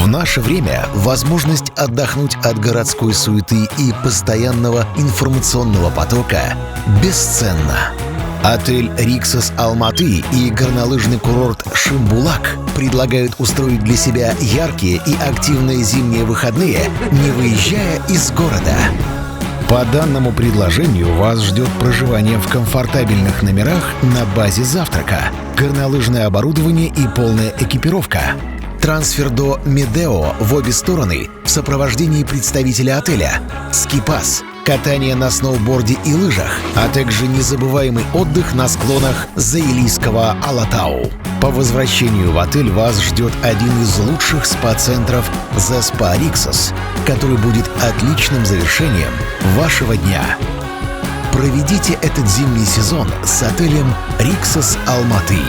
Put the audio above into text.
В наше время возможность отдохнуть от городской суеты и постоянного информационного потока бесценна. Отель «Риксос Алматы» и горнолыжный курорт «Шимбулак» предлагают устроить для себя яркие и активные зимние выходные, не выезжая из города. По данному предложению вас ждет проживание в комфортабельных номерах на базе завтрака, горнолыжное оборудование и полная экипировка. Трансфер до Медео в обе стороны в сопровождении представителя отеля, ски-пас, катание на сноуборде и лыжах, а также незабываемый отдых на склонах Заилийского Алатау. По возвращению в отель вас ждет один из лучших спа-центров The Spa Rixos, который будет отличным завершением вашего дня. Проведите этот зимний сезон с отелем «Риксос Алматы».